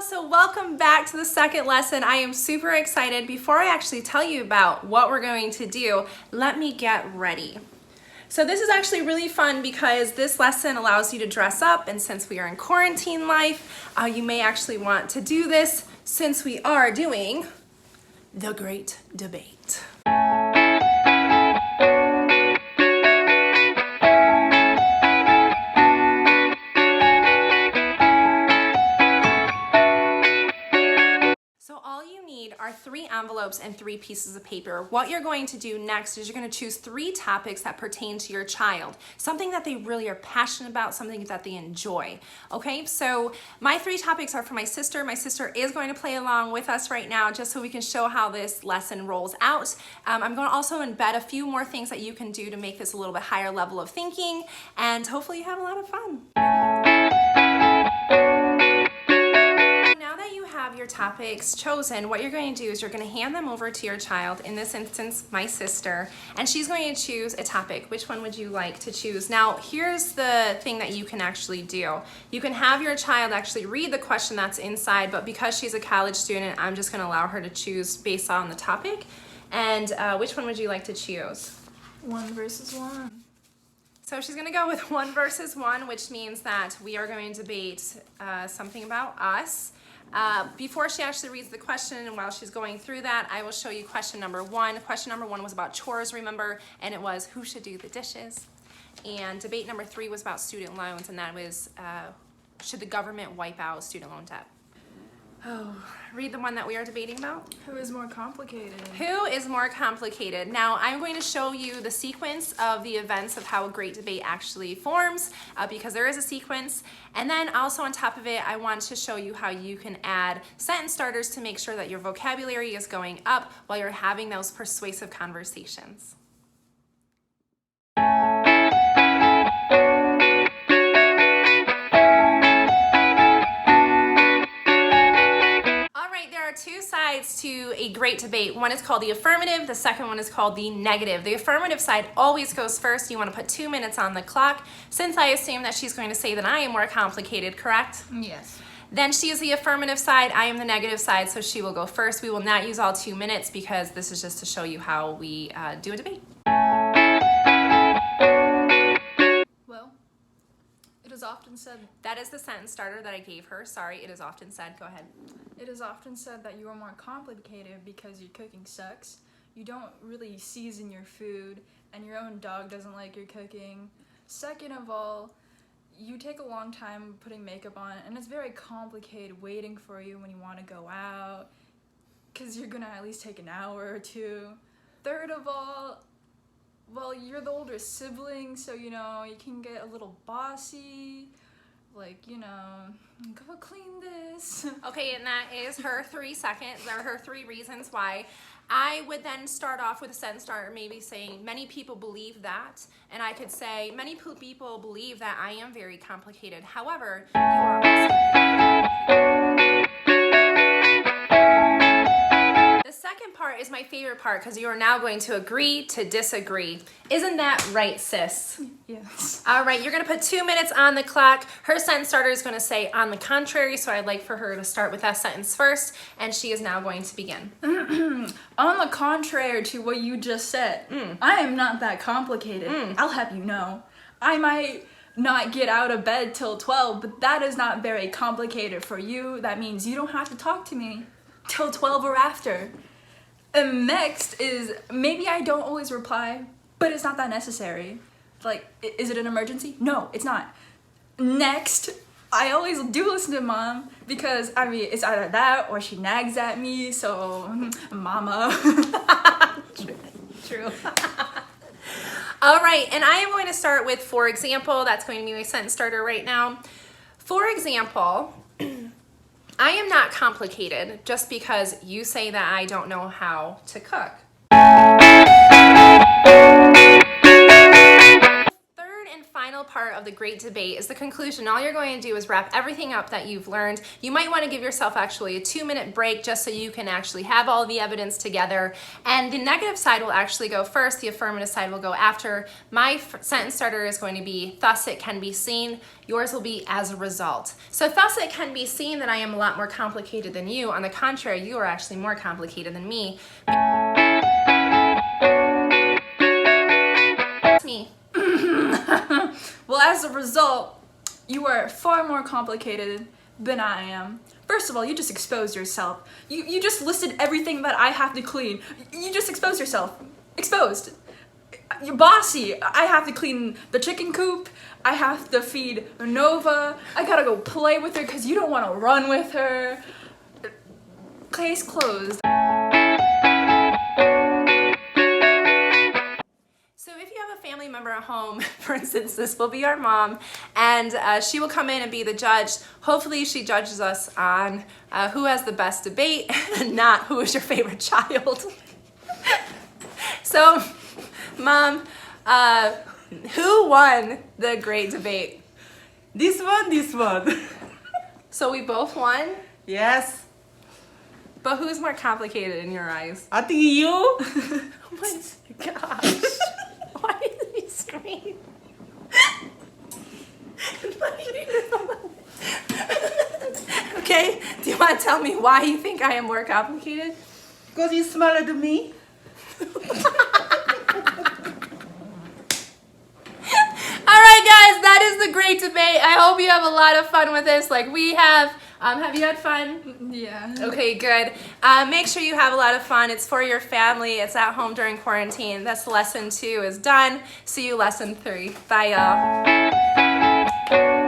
So welcome back to the second lesson. I am super excited. Before I actually tell you about what we're going to do, let me get ready. So this is actually really fun because this lesson allows you to dress up, and since we are in quarantine life, you may actually want to do this since we are doing the great debate. Are 3 envelopes and 3 pieces of paper. What you're going to do next is you're going to choose 3 topics that pertain to your child, something that they really are passionate about, something that they enjoy. Okay, so my 3 topics are for my sister. My sister is going to play along with us right now just so we can show how this lesson rolls out. I'm going to also embed a few more things that you can do to make this a little bit higher level of thinking, and hopefully you have a lot of fun. Your topics chosen, what you're going to do is you're going to hand them over to your child, in this instance my sister, and she's going to choose a topic. Which one would you like to choose? Now here's the thing that you can actually do. You can have your child actually read the question that's inside, but because she's a college student, I'm just going to allow her to choose based on the topic. And which one would you like to choose? 1 versus 1. So she's going to go with 1 versus 1, which means that we are going to debate something about us. Before she actually reads the question, and while she's going through that, I will show you question number 1. Question number 1 was about chores, remember, and it was who should do the dishes. And debate number 3 was about student loans, and that was should the government wipe out student loan debt. Oh, read the one that we are debating about. Who is more complicated? Who is more complicated? Now, I'm going to show you the sequence of the events of how a great debate actually forms, because there is a sequence. And then also on top of it, I want to show you how you can add sentence starters to make sure that your vocabulary is going up while you're having those persuasive conversations. Two sides to a great debate. One is called the affirmative, the second one is called the negative. The affirmative side always goes first. You want to put 2 minutes on the clock. Since I assume that she's going to say that I am more complicated, correct? Yes. Then she is the affirmative side, I am the negative side, so she will go first. We will not use all 2 minutes because this is just to show you how we do a debate. Well, it is often said... That is the sentence starter that I gave her. Sorry, it is often said. Go ahead. It is often said that you are more complicated because your cooking sucks. You don't really season your food, and your own dog doesn't like your cooking. Second of all, you take a long time putting makeup on, and it's very complicated waiting for you when you want to go out, because you're going to at least take an hour or 2. Third of all, well, you're the older sibling, so, you can get a little bossy. Like, go clean this. Okay, and that is her 3 seconds, or her 3 reasons why. I would then start off with a sentence starter, maybe saying, many people believe that. And I could say, many people believe that I am very complicated. However, you are also very complicated. The second part is my favorite part because you are now going to agree to disagree. Isn't that right, sis? Yes. All right, you're going to put 2 minutes on the clock. Her sentence starter is going to say on the contrary, so I'd like for her to start with that sentence first, and she is now going to begin. On the contrary to what you just said, I am not that complicated. I'll have you know. I might not get out of bed till 12, but that is not very complicated for you. That means you don't have to talk to me till 12 or after. And next is, maybe I don't always reply, but it's not that necessary. Like, is it an emergency? No, it's not. Next, I always do listen to mom because, it's either that or she nags at me, so mama. True. All right, and I am going to start with, for example, that's going to be my sentence starter right now. For example, I am not complicated just because you say that I don't know how to cook. Third and final part of the great debate is the conclusion. All you're going to do is wrap everything up that you've learned. You might want to give yourself actually a 2-minute break just so you can actually have all the evidence together. And the negative side will actually go first. The affirmative side will go after. My sentence starter is going to be, thus it can be seen. Yours will be as a result. So thus it can be seen that I am a lot more complicated than you. On the contrary, you are actually more complicated than me. Me. Well, as a result, you are far more complicated than I am. First of all, you just exposed yourself. You just listed everything that I have to clean. You just exposed yourself. Exposed. You're bossy. I have to clean the chicken coop. I have to feed Nova. I gotta go play with her because you don't want to run with her. Case closed. So if you have a family member at home, for instance, this will be our mom, and she will come in and be the judge. Hopefully she judges us on who has the best debate and not who is your favorite child. So, Mom, who won the great debate? This one. So we both won, Yes. but who's more complicated in your eyes? I think you. Oh my gosh. Why did he scream? Okay, do you want to tell me why you think I am more complicated? Because you smaller than me. Alright guys, that is the great debate. I hope you have a lot of fun with this like we have. Have you had fun? Yeah. Okay, good. Make sure you have a lot of fun. It's for your family. It's at home during quarantine. That's lesson 2 is done. See you lesson 3. Bye, y'all.